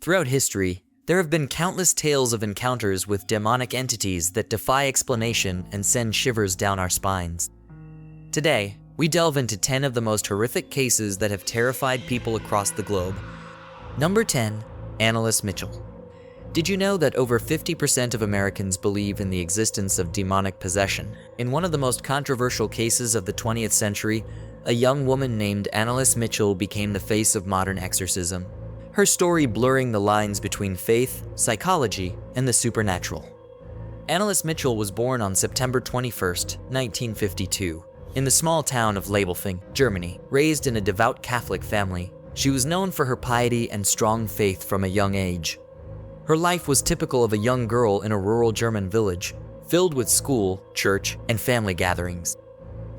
Throughout history, there have been countless tales of encounters with demonic entities that defy explanation and send shivers down our spines. Today, we delve into 10 of the most horrific cases that have terrified people across the globe. Number 10. Anneliese Michel. Did you know that over 50% of Americans believe in the existence of demonic possession? In one of the most controversial cases of the 20th century, a young woman named Anneliese Michel became the face of modern exorcism, her story blurring the lines between faith, psychology, and the supernatural. Anneliese Michel was born on September 21, 1952, in the small town of Labelfing, Germany. Raised in a devout Catholic family, she was known for her piety and strong faith from a young age. Her life was typical of a young girl in a rural German village, filled with school, church, and family gatherings.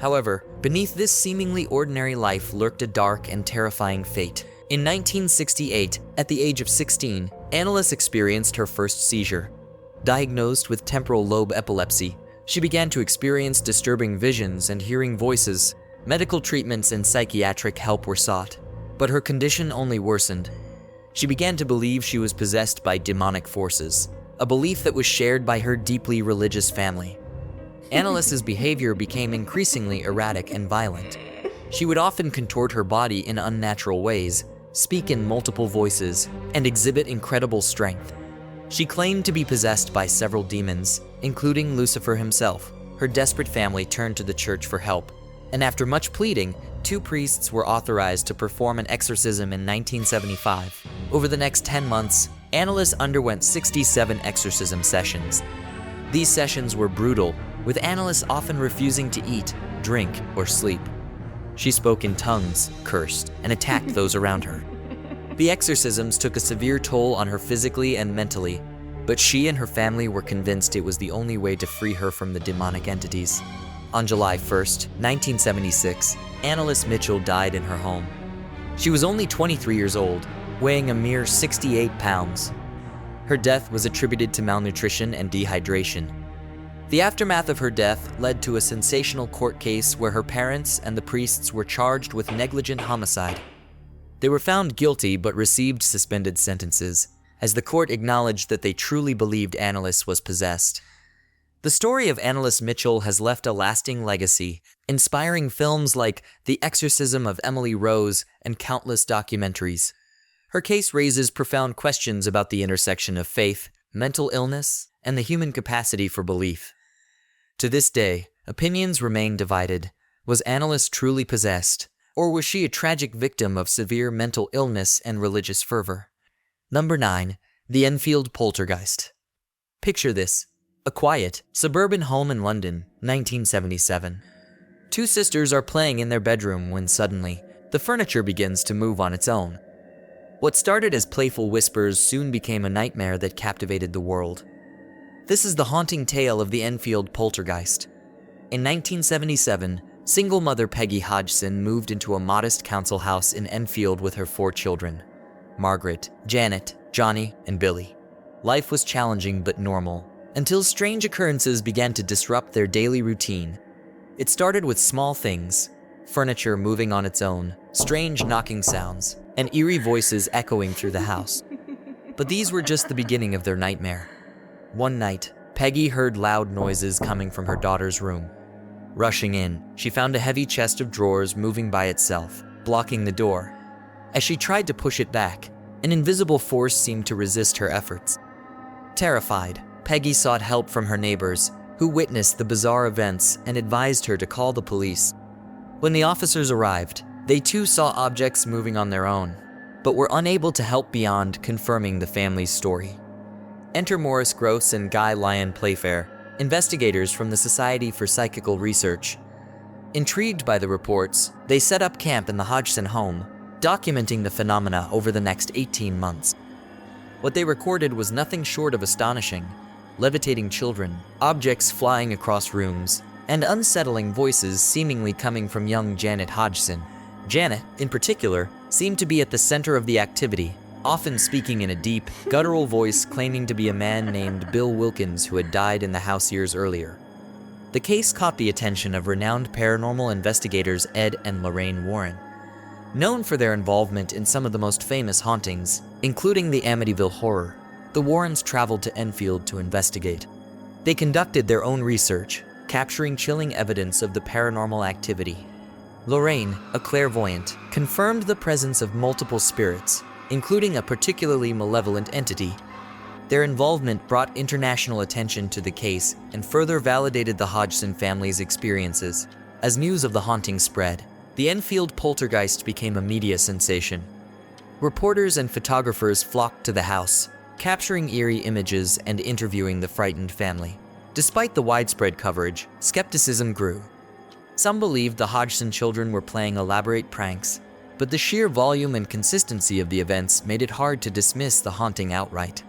However, beneath this seemingly ordinary life lurked a dark and terrifying fate. In 1968, at the age of 16, Anneliese experienced her first seizure. Diagnosed with temporal lobe epilepsy, she began to experience disturbing visions and hearing voices. Medical treatments and psychiatric help were sought, but her condition only worsened. She began to believe she was possessed by demonic forces, a belief that was shared by her deeply religious family. Anneliese's behavior became increasingly erratic and violent. She would often contort her body in unnatural ways, speak in multiple voices, and exhibit incredible strength. She claimed to be possessed by several demons, including Lucifer himself. Her desperate family turned to the church for help, and after much pleading, 2 priests were authorized to perform an exorcism in 1975. Over the next 10 months, Anneliese underwent 67 exorcism sessions. These sessions were brutal, with Anneliese often refusing to eat, drink, or sleep. She spoke in tongues, cursed, and attacked those around her. The exorcisms took a severe toll on her physically and mentally, but she and her family were convinced it was the only way to free her from the demonic entities. On July 1, 1976, Anneliese Michel died in her home. She was only 23 years old, weighing a mere 68 pounds. Her death was attributed to malnutrition and dehydration. The aftermath of her death led to a sensational court case where her parents and the priests were charged with negligent homicide. They were found guilty but received suspended sentences, as the court acknowledged that they truly believed Anneliese was possessed. The story of Anneliese Michel has left a lasting legacy, inspiring films like The Exorcism of Emily Rose and countless documentaries. Her case raises profound questions about the intersection of faith, mental illness, and the human capacity for belief. To this day, opinions remain divided. Was Anneliese truly possessed, or was she a tragic victim of severe mental illness and religious fervor? Number 9. The Enfield Poltergeist. Picture this. A quiet, suburban home in London, 1977. 2 sisters are playing in their bedroom when suddenly, the furniture begins to move on its own. What started as playful whispers soon became a nightmare that captivated the world. This is the haunting tale of the Enfield Poltergeist. In 1977, single mother Peggy Hodgson moved into a modest council house in Enfield with her 4 children: Margaret, Janet, Johnny, and Billy. Life was challenging but normal, until strange occurrences began to disrupt their daily routine. It started with small things: furniture moving on its own, strange knocking sounds, and eerie voices echoing through the house. But these were just the beginning of their nightmare. One night, Peggy heard loud noises coming from her daughter's room. Rushing in, she found a heavy chest of drawers moving by itself, blocking the door. As she tried to push it back, an invisible force seemed to resist her efforts. Terrified, Peggy sought help from her neighbors, who witnessed the bizarre events and advised her to call the police. When the officers arrived, they too saw objects moving on their own, but were unable to help beyond confirming the family's story. Enter Maurice Gross and Guy Lyon Playfair, investigators from the Society for Psychical Research. Intrigued by the reports, they set up camp in the Hodgson home, documenting the phenomena over the next 18 months. What they recorded was nothing short of astonishing: levitating children, objects flying across rooms, and unsettling voices seemingly coming from young Janet Hodgson. Janet, in particular, seemed to be at the center of the activity, often speaking in a deep, guttural voice claiming to be a man named Bill Wilkins who had died in the house years earlier. The case caught the attention of renowned paranormal investigators Ed and Lorraine Warren. Known for their involvement in some of the most famous hauntings, including the Amityville horror, the Warrens traveled to Enfield to investigate. They conducted their own research, capturing chilling evidence of the paranormal activity. Lorraine, a clairvoyant, confirmed the presence of multiple spirits, including a particularly malevolent entity. Their involvement brought international attention to the case and further validated the Hodgson family's experiences. As news of the haunting spread, the Enfield poltergeist became a media sensation. Reporters and photographers flocked to the house, capturing eerie images and interviewing the frightened family. Despite the widespread coverage, skepticism grew. Some believed the Hodgson children were playing elaborate pranks, but the sheer volume and consistency of the events made it hard to dismiss the haunting outright.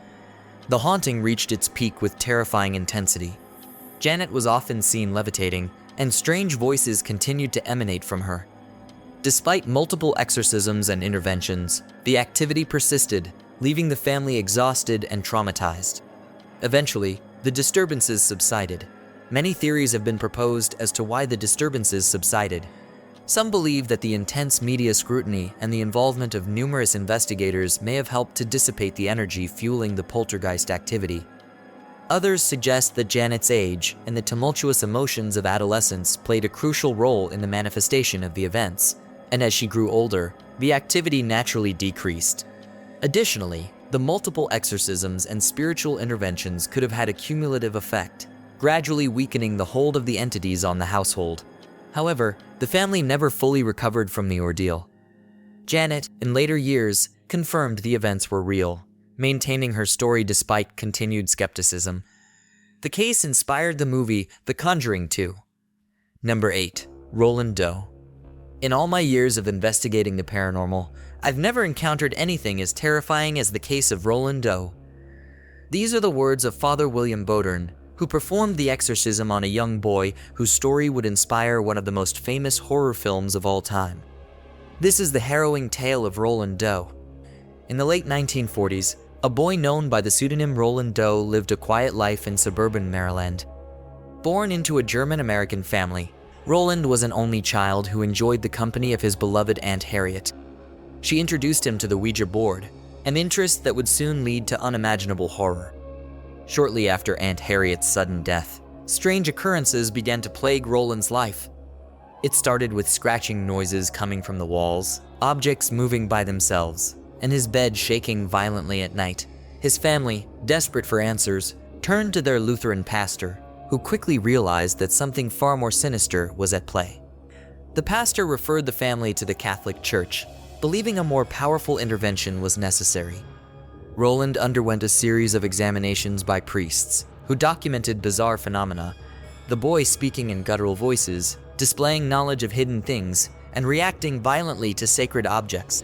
The haunting reached its peak with terrifying intensity. Janet was often seen levitating, and strange voices continued to emanate from her. Despite multiple exorcisms and interventions, the activity persisted, leaving the family exhausted and traumatized. Eventually, the disturbances subsided. Many theories have been proposed as to why the disturbances subsided. Some believe that the intense media scrutiny and the involvement of numerous investigators may have helped to dissipate the energy fueling the poltergeist activity. Others suggest that Janet's age and the tumultuous emotions of adolescence played a crucial role in the manifestation of the events, and as she grew older, the activity naturally decreased. Additionally, the multiple exorcisms and spiritual interventions could have had a cumulative effect, gradually weakening the hold of the entities on the household. However, the family never fully recovered from the ordeal. Janet, in later years, confirmed the events were real, maintaining her story despite continued skepticism. The case inspired the movie The Conjuring 2. Number 8. Roland Doe. In all my years of investigating the paranormal, I've never encountered anything as terrifying as the case of Roland Doe. These are the words of Father William Bodern, who performed the exorcism on a young boy whose story would inspire one of the most famous horror films of all time. This is the harrowing tale of Roland Doe. In the late 1940s, a boy known by the pseudonym Roland Doe lived a quiet life in suburban Maryland. Born into a German-American family, Roland was an only child who enjoyed the company of his beloved Aunt Harriet. She introduced him to the Ouija board, an interest that would soon lead to unimaginable horror. Shortly after Aunt Harriet's sudden death, strange occurrences began to plague Roland's life. It started with scratching noises coming from the walls, objects moving by themselves, and his bed shaking violently at night. His family, desperate for answers, turned to their Lutheran pastor, who quickly realized that something far more sinister was at play. The pastor referred the family to the Catholic Church, believing a more powerful intervention was necessary. Roland underwent a series of examinations by priests, who documented bizarre phenomena, the boy speaking in guttural voices, displaying knowledge of hidden things, and reacting violently to sacred objects.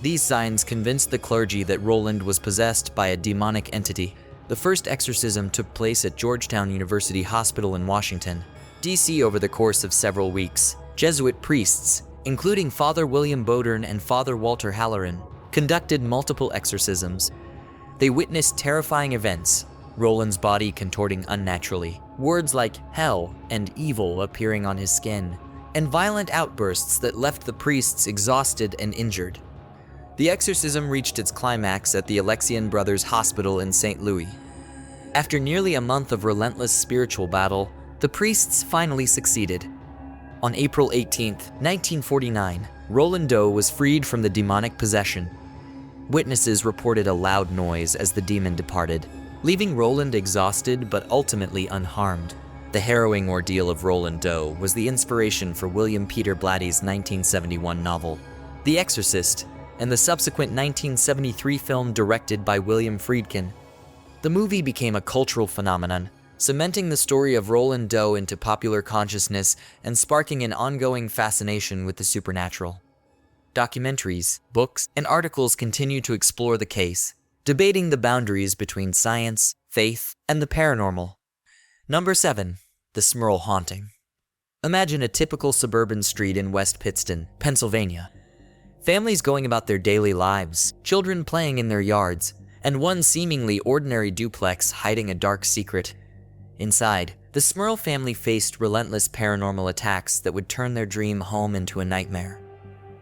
These signs convinced the clergy that Roland was possessed by a demonic entity. The first exorcism took place at Georgetown University Hospital in Washington, D.C. over the course of several weeks. Jesuit priests, including Father William Bodern and Father Walter Halloran, conducted multiple exorcisms. They witnessed terrifying events, Roland's body contorting unnaturally, words like hell and evil appearing on his skin, and violent outbursts that left the priests exhausted and injured. The exorcism reached its climax at the Alexian Brothers Hospital in St. Louis. After nearly a month of relentless spiritual battle, the priests finally succeeded. On April 18, 1949, Roland Doe was freed from the demonic possession. Witnesses reported a loud noise as the demon departed, leaving Roland exhausted but ultimately unharmed. The harrowing ordeal of Roland Doe was the inspiration for William Peter Blatty's 1971 novel, The Exorcist, and the subsequent 1973 film directed by William Friedkin. The movie became a cultural phenomenon, cementing the story of Roland Doe into popular consciousness and sparking an ongoing fascination with the supernatural. Documentaries, books, and articles continue to explore the case, debating the boundaries between science, faith, and the paranormal. Number 7. The Smurl Haunting. Imagine a typical suburban street in West Pittston, Pennsylvania. Families going about their daily lives, children playing in their yards, and one seemingly ordinary duplex hiding a dark secret. Inside, the Smurl family faced relentless paranormal attacks that would turn their dream home into a nightmare.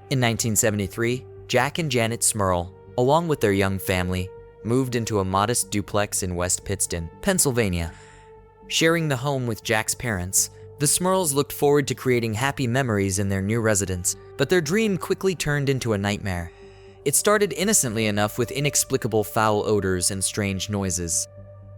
In 1973, Jack and Janet Smurl, along with their young family, moved into a modest duplex in West Pittston, Pennsylvania. Sharing the home with Jack's parents, the Smurls looked forward to creating happy memories in their new residence, but their dream quickly turned into a nightmare. It started innocently enough with inexplicable foul odors and strange noises.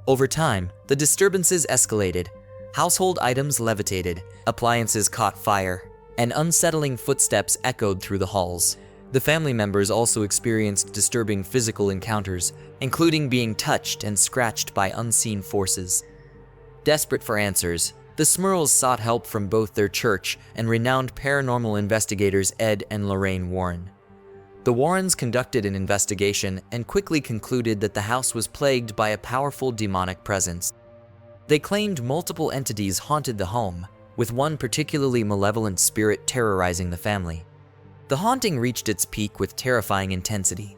Over time, the disturbances escalated. Household items levitated, appliances caught fire, and unsettling footsteps echoed through the halls. The family members also experienced disturbing physical encounters, including being touched and scratched by unseen forces. Desperate for answers, the Smurls sought help from both their church and renowned paranormal investigators Ed and Lorraine Warren. The Warrens conducted an investigation and quickly concluded that the house was plagued by a powerful demonic presence. They claimed multiple entities haunted the home, with one particularly malevolent spirit terrorizing the family. The haunting reached its peak with terrifying intensity.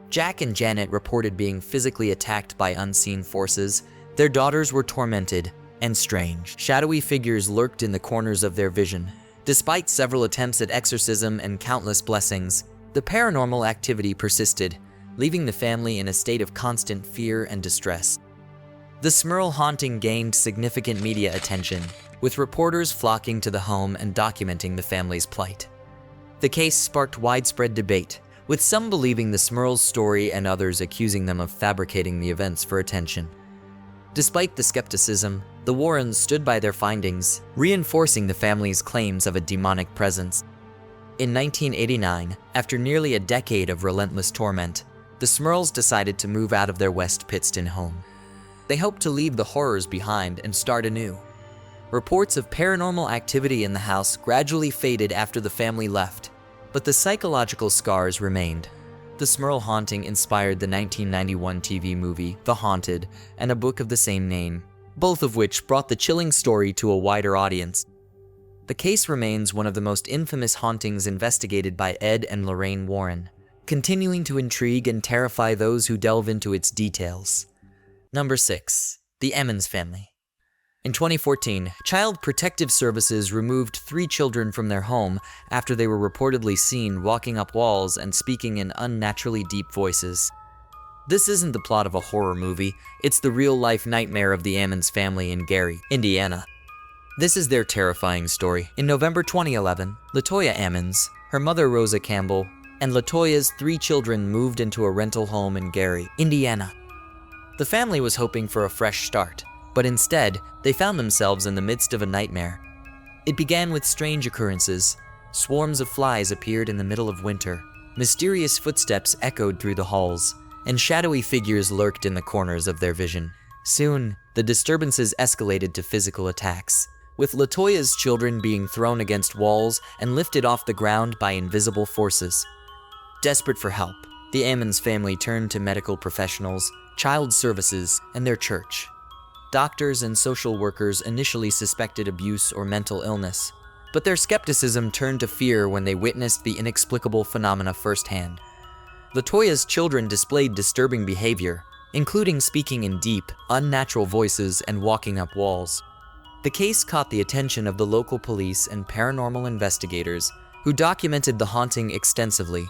Jack and Janet reported being physically attacked by unseen forces, their daughters were tormented, and strange, shadowy figures lurked in the corners of their vision. Despite several attempts at exorcism and countless blessings, the paranormal activity persisted, leaving the family in a state of constant fear and distress. The Smurl haunting gained significant media attention, with reporters flocking to the home and documenting the family's plight. The case sparked widespread debate, with some believing the Smurls' story and others accusing them of fabricating the events for attention. Despite the skepticism, the Warrens stood by their findings, reinforcing the family's claims of a demonic presence. In 1989, after nearly a decade of relentless torment, the Smurls decided to move out of their West Pittston home. They hoped to leave the horrors behind and start anew. Reports of paranormal activity in the house gradually faded after the family left, but the psychological scars remained. The Smurl haunting inspired the 1991 TV movie The Haunted and a book of the same name, both of which brought the chilling story to a wider audience. The case remains one of the most infamous hauntings investigated by Ed and Lorraine Warren, continuing to intrigue and terrify those who delve into its details. Number 6. The Ammons family. In 2014, Child Protective Services removed 3 children from their home after they were reportedly seen walking up walls and speaking in unnaturally deep voices. This isn't the plot of a horror movie, it's the real-life nightmare of the Ammons family in Gary, Indiana. This is their terrifying story. In November 2011, LaToya Ammons, her mother Rosa Campbell, and LaToya's 3 children moved into a rental home in Gary, Indiana. The family was hoping for a fresh start, but instead, they found themselves in the midst of a nightmare. It began with strange occurrences. Swarms of flies appeared in the middle of winter, mysterious footsteps echoed through the halls, and shadowy figures lurked in the corners of their vision. Soon, the disturbances escalated to physical attacks, with LaToya's children being thrown against walls and lifted off the ground by invisible forces. Desperate for help, the Ammons family turned to medical professionals, child services, and their church. Doctors and social workers initially suspected abuse or mental illness, but their skepticism turned to fear when they witnessed the inexplicable phenomena firsthand. LaToya's children displayed disturbing behavior, including speaking in deep, unnatural voices and walking up walls. The case caught the attention of the local police and paranormal investigators, who documented the haunting extensively.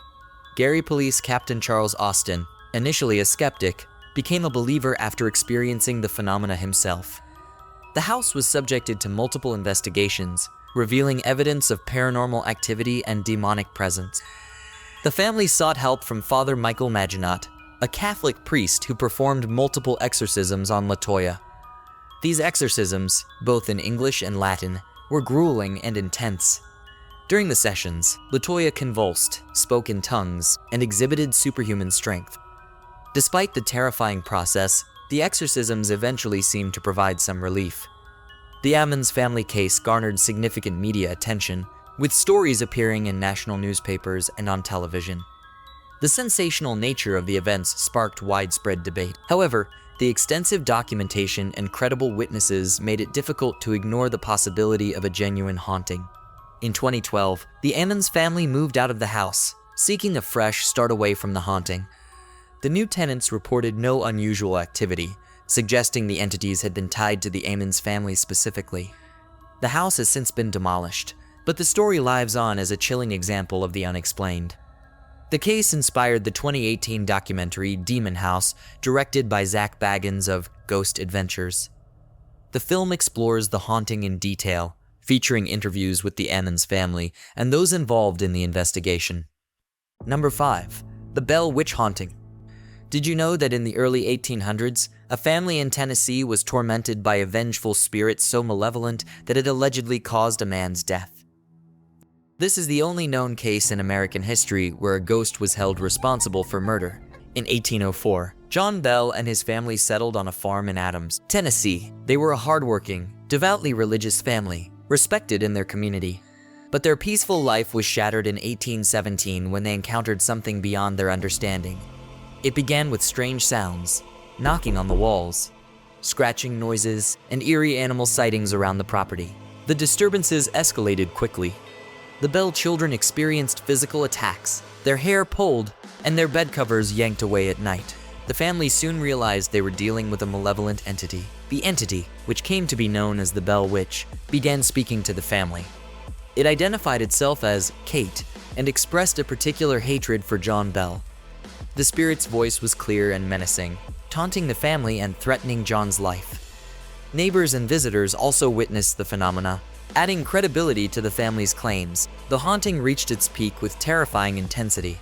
Gary Police Captain Charles Austin, initially a skeptic, became a believer after experiencing the phenomena himself. The house was subjected to multiple investigations, revealing evidence of paranormal activity and demonic presence. The family sought help from Father Michael Maginot, a Catholic priest who performed multiple exorcisms on LaToya. These exorcisms, both in English and Latin, were grueling and intense. During the sessions, LaToya convulsed, spoke in tongues, and exhibited superhuman strength. Despite the terrifying process, the exorcisms eventually seemed to provide some relief. The Ammons family case garnered significant media attention, with stories appearing in national newspapers and on television. The sensational nature of the events sparked widespread debate. However, the extensive documentation and credible witnesses made it difficult to ignore the possibility of a genuine haunting. In 2012, the Ammons family moved out of the house, seeking a fresh start away from the haunting. The new tenants reported no unusual activity, suggesting the entities had been tied to the Ammons family specifically. The house has since been demolished, But the story lives on as a chilling example of the unexplained. The case inspired the 2018 documentary Demon House, directed by Zach Bagans of Ghost Adventures. The film explores the haunting in detail, featuring interviews with the Ammons family and those involved in the investigation. Number 5. The Bell Witch Haunting. Did you know that in the early 1800s, a family in Tennessee was tormented by a vengeful spirit so malevolent that it allegedly caused a man's death? This is the only known case in American history where a ghost was held responsible for murder. In 1804, John Bell and his family settled on a farm in Ammons, Tennessee. They were a hardworking, devoutly religious family, respected in their community. But their peaceful life was shattered in 1817 when they encountered something beyond their understanding. It began with strange sounds, knocking on the walls, scratching noises, and eerie animal sightings around the property. The disturbances escalated quickly. The Bell children experienced physical attacks, their hair pulled, and their bed covers yanked away at night. The family soon realized they were dealing with a malevolent entity. The entity, which came to be known as the Bell Witch, began speaking to the family. It identified itself as Kate and expressed a particular hatred for John Bell. The spirit's voice was clear and menacing, taunting the family and threatening John's life. Neighbors and visitors also witnessed the phenomena, adding credibility to the family's claims. The haunting reached its peak with terrifying intensity.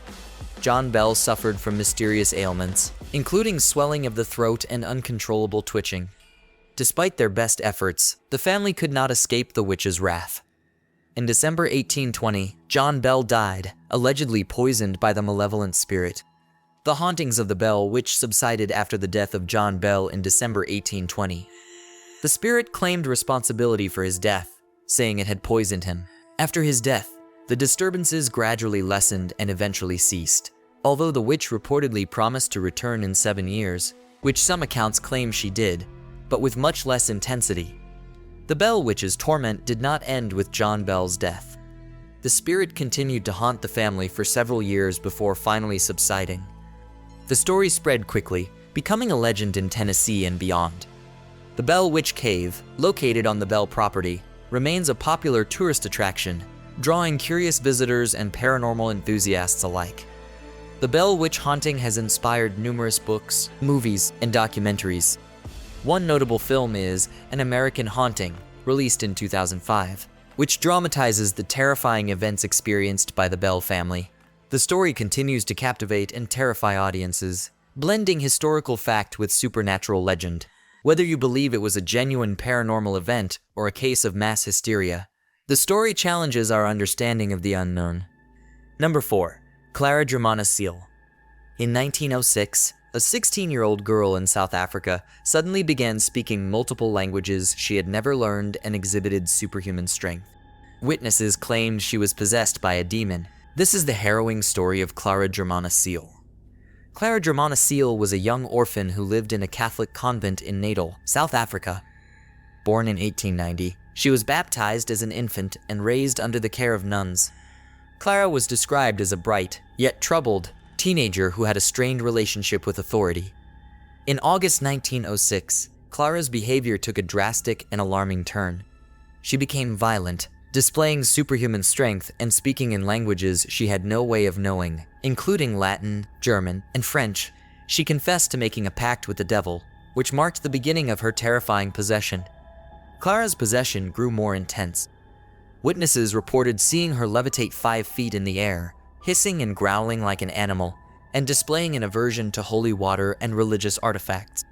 John Bell suffered from mysterious ailments, including swelling of the throat and uncontrollable twitching. Despite their best efforts, the family could not escape the witch's wrath. In December 1820, John Bell died, allegedly poisoned by the malevolent spirit. The hauntings of the Bell Witch subsided after the death of John Bell in December 1820. The spirit claimed responsibility for his death, saying it had poisoned him. After his death, the disturbances gradually lessened and eventually ceased, although the witch reportedly promised to return in 7 years, which some accounts claim she did, but with much less intensity. The Bell Witch's torment did not end with John Bell's death. The spirit continued to haunt the family for several years before finally subsiding. The story spread quickly, becoming a legend in Tennessee and beyond. The Bell Witch Cave, located on the Bell property, remains a popular tourist attraction, drawing curious visitors and paranormal enthusiasts alike. The Bell Witch haunting has inspired numerous books, movies, and documentaries. One notable film is An American Haunting, released in 2005, which dramatizes the terrifying events experienced by the Bell family. The story continues to captivate and terrify audiences, blending historical fact with supernatural legend. Whether you believe it was a genuine paranormal event or a case of mass hysteria, the story challenges our understanding of the unknown. Number 4. Clara Germana Cele. In 1906, a 16-year-old girl in South Africa suddenly began speaking multiple languages she had never learned and exhibited superhuman strength. Witnesses claimed she was possessed by a demon. This is the harrowing story of Clara Germana Cele. Clara Germana Cele was a young orphan who lived in a Catholic convent in Natal, South Africa. Born in 1890, she was baptized as an infant and raised under the care of nuns. Clara was described as a bright, yet troubled, teenager who had a strained relationship with authority. In August 1906, Clara's behavior took a drastic and alarming turn. She became violent, displaying superhuman strength and speaking in languages she had no way of knowing, including Latin, German, and French. She confessed to making a pact with the devil, which marked the beginning of her terrifying possession. Clara's possession grew more intense. Witnesses reported seeing her levitate 5 feet in the air, hissing and growling like an animal, and displaying an aversion to holy water and religious artifacts.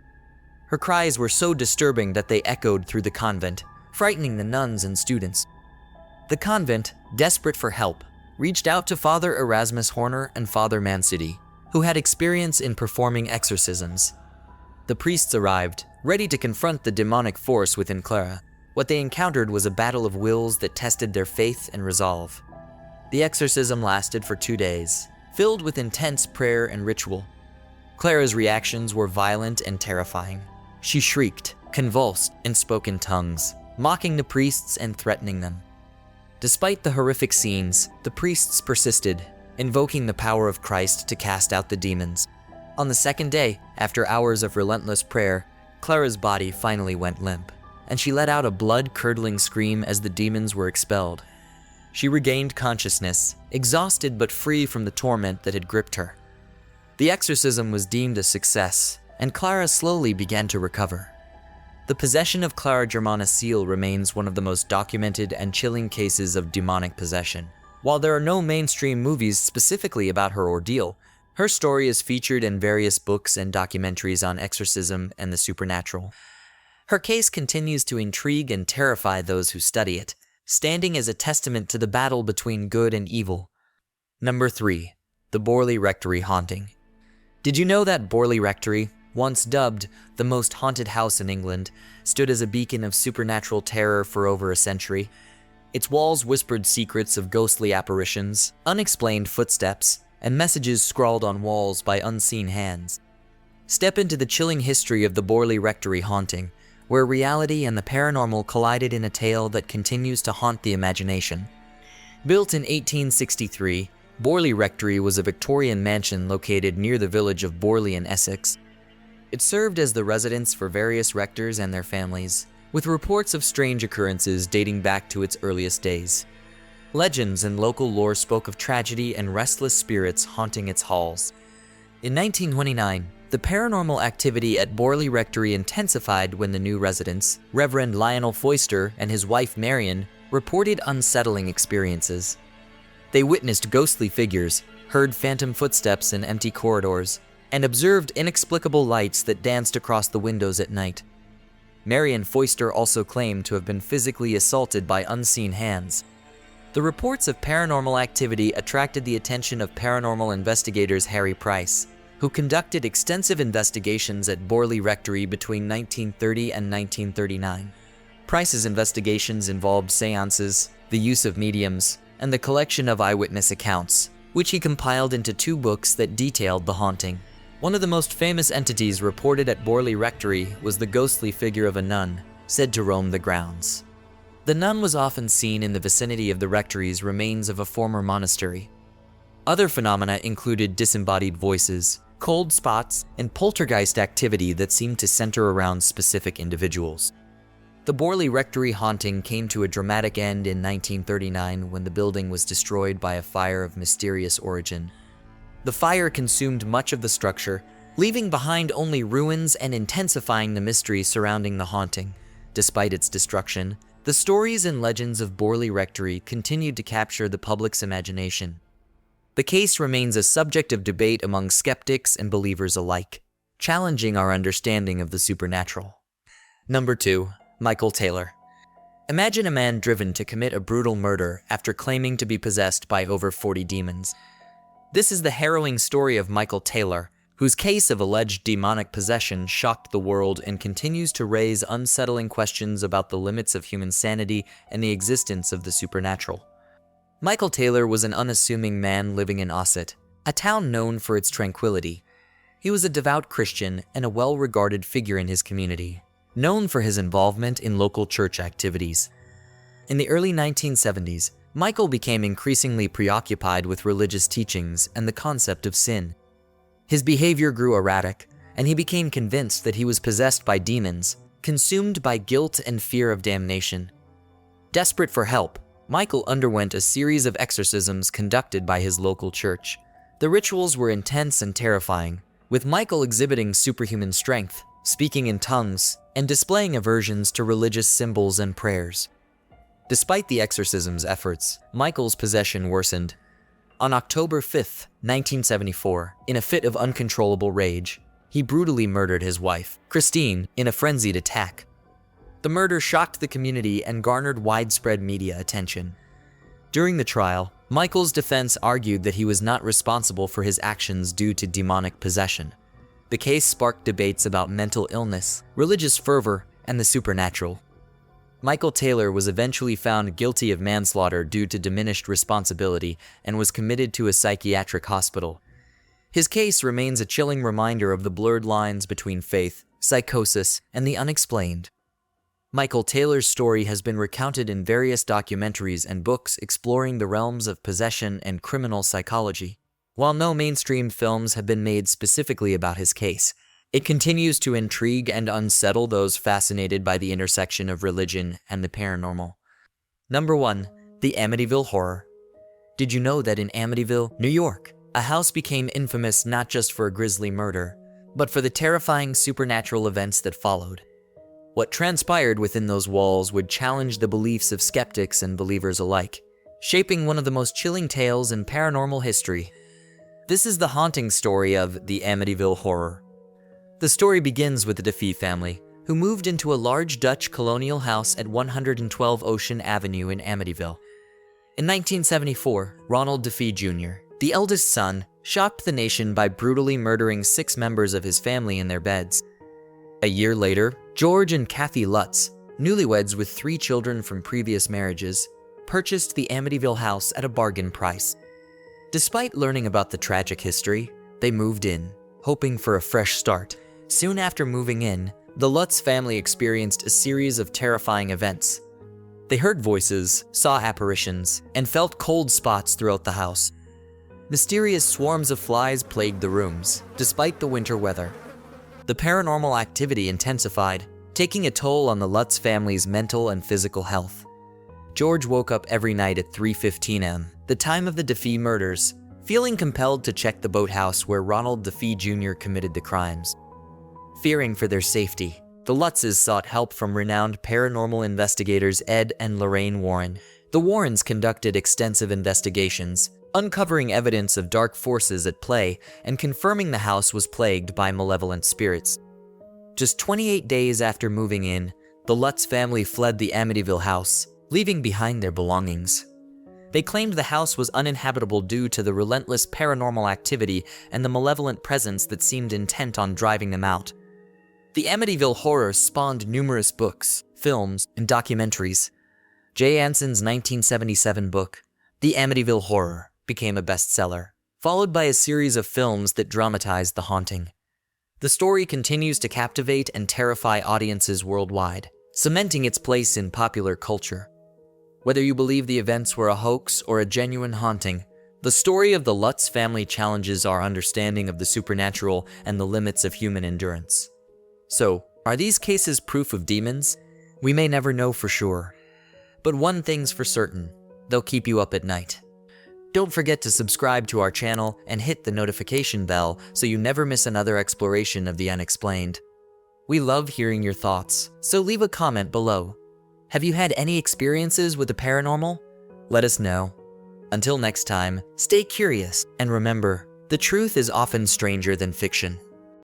Her cries were so disturbing that they echoed through the convent, frightening the nuns and students. The convent, desperate for help, reached out to Father Erasmus Horner and Father Mancity, who had experience in performing exorcisms. The priests arrived, ready to confront the demonic force within Clara. What they encountered was a battle of wills that tested their faith and resolve. The exorcism lasted for 2 days, filled with intense prayer and ritual. Clara's reactions were violent and terrifying. She shrieked, convulsed, and spoke in tongues, mocking the priests and threatening them. Despite the horrific scenes, the priests persisted, invoking the power of Christ to cast out the demons. On the 2nd day, after hours of relentless prayer, Clara's body finally went limp, and she let out a blood-curdling scream as the demons were expelled. She regained consciousness, exhausted but free from the torment that had gripped her. The exorcism was deemed a success, and Clara slowly began to recover. The possession of Clara Germana Cele remains one of the most documented and chilling cases of demonic possession. While there are no mainstream movies specifically about her ordeal, her story is featured in various books and documentaries on exorcism and the supernatural. Her case continues to intrigue and terrify those who study it, standing as a testament to the battle between good and evil. Number 3. The Borley Rectory Haunting. Did you know that Borley Rectory, once dubbed the most haunted house in England, stood as a beacon of supernatural terror for over a century? Its walls whispered secrets of ghostly apparitions, unexplained footsteps, and messages scrawled on walls by unseen hands. Step into the chilling history of the Borley Rectory haunting, where reality and the paranormal collided in a tale that continues to haunt the imagination. Built in 1863, Borley Rectory was a Victorian mansion located near the village of Borley in Essex. It served as the residence for various rectors and their families, with reports of strange occurrences dating back to its earliest days. Legends and local lore spoke of tragedy and restless spirits haunting its halls. In 1929, the paranormal activity at Borley Rectory intensified when the new residents, Reverend Lionel Foister and his wife Marion, reported unsettling experiences. They witnessed ghostly figures, heard phantom footsteps in empty corridors, and observed inexplicable lights that danced across the windows at night. Marion Foister also claimed to have been physically assaulted by unseen hands. The reports of paranormal activity attracted the attention of paranormal investigators Harry Price, who conducted extensive investigations at Borley Rectory between 1930 and 1939. Price's investigations involved seances, the use of mediums, and the collection of eyewitness accounts, which he compiled into 2 books that detailed the haunting. One of the most famous entities reported at Borley Rectory was the ghostly figure of a nun, said to roam the grounds. The nun was often seen in the vicinity of the rectory's remains of a former monastery. Other phenomena included disembodied voices, cold spots, and poltergeist activity that seemed to center around specific individuals. The Borley Rectory haunting came to a dramatic end in 1939 when the building was destroyed by a fire of mysterious origin. The fire consumed much of the structure, leaving behind only ruins and intensifying the mystery surrounding the haunting. Despite its destruction, the stories and legends of Borley Rectory continued to capture the public's imagination. The case remains a subject of debate among skeptics and believers alike, challenging our understanding of the supernatural. Number 2. Michael Taylor. Imagine a man driven to commit a brutal murder after claiming to be possessed by over 40 demons. This is the harrowing story of Michael Taylor, whose case of alleged demonic possession shocked the world and continues to raise unsettling questions about the limits of human sanity and the existence of the supernatural. Michael Taylor was an unassuming man living in Ossett, a town known for its tranquility. He was a devout Christian and a well-regarded figure in his community, known for his involvement in local church activities. In the early 1970s, Michael became increasingly preoccupied with religious teachings and the concept of sin. His behavior grew erratic, and he became convinced that he was possessed by demons, consumed by guilt and fear of damnation. Desperate for help, Michael underwent a series of exorcisms conducted by his local church. The rituals were intense and terrifying, with Michael exhibiting superhuman strength, speaking in tongues, and displaying aversions to religious symbols and prayers. Despite the exorcism's efforts, Michael's possession worsened. On October 5, 1974, in a fit of uncontrollable rage, he brutally murdered his wife, Christine, in a frenzied attack. The murder shocked the community and garnered widespread media attention. During the trial, Michael's defense argued that he was not responsible for his actions due to demonic possession. The case sparked debates about mental illness, religious fervor, and the supernatural. Michael Taylor was eventually found guilty of manslaughter due to diminished responsibility and was committed to a psychiatric hospital. His case remains a chilling reminder of the blurred lines between faith, psychosis, and the unexplained. Michael Taylor's story has been recounted in various documentaries and books exploring the realms of possession and criminal psychology. While no mainstream films have been made specifically about his case, it continues to intrigue and unsettle those fascinated by the intersection of religion and the paranormal. Number 1. The Amityville Horror. Did you know that in Amityville, New York, a house became infamous not just for a grisly murder, but for the terrifying supernatural events that followed? What transpired within those walls would challenge the beliefs of skeptics and believers alike, shaping one of the most chilling tales in paranormal history. This is the haunting story of the Amityville Horror. The story begins with the Doe family, who moved into a large Dutch colonial house at 112 Ocean Avenue in Amityville. In 1974, Ronald Doe Jr., the eldest son, shocked the nation by brutally murdering 6 members of his family in their beds. A year later, George and Kathy Lutz, newlyweds with 3 children from previous marriages, purchased the Amityville house at a bargain price. Despite learning about the tragic history, they moved in, hoping for a fresh start. Soon after moving in, the Lutz family experienced a series of terrifying events. They heard voices, saw apparitions, and felt cold spots throughout the house. Mysterious swarms of flies plagued the rooms, despite the winter weather. The paranormal activity intensified, taking a toll on the Lutz family's mental and physical health. George woke up every night at 3:15 a.m., the time of the Doe murders, feeling compelled to check the boathouse where Ronald Doe Jr. committed the crimes. Fearing for their safety, the Lutzes sought help from renowned paranormal investigators Ed and Lorraine Warren. The Warrens conducted extensive investigations, uncovering evidence of dark forces at play and confirming the house was plagued by malevolent spirits. Just 28 days after moving in, the Lutz family fled the Amityville house, leaving behind their belongings. They claimed the house was uninhabitable due to the relentless paranormal activity and the malevolent presence that seemed intent on driving them out. The Amityville Horror spawned numerous books, films, and documentaries. Jay Anson's 1977 book, The Amityville Horror, became a bestseller, followed by a series of films that dramatized the haunting. The story continues to captivate and terrify audiences worldwide, cementing its place in popular culture. Whether you believe the events were a hoax or a genuine haunting, the story of the Lutz family challenges our understanding of the supernatural and the limits of human endurance. So, are these cases proof of demons? We may never know for sure. But one thing's for certain, they'll keep you up at night. Don't forget to subscribe to our channel and hit the notification bell so you never miss another exploration of the unexplained. We love hearing your thoughts, so leave a comment below. Have you had any experiences with the paranormal? Let us know. Until next time, stay curious and remember, the truth is often stranger than fiction.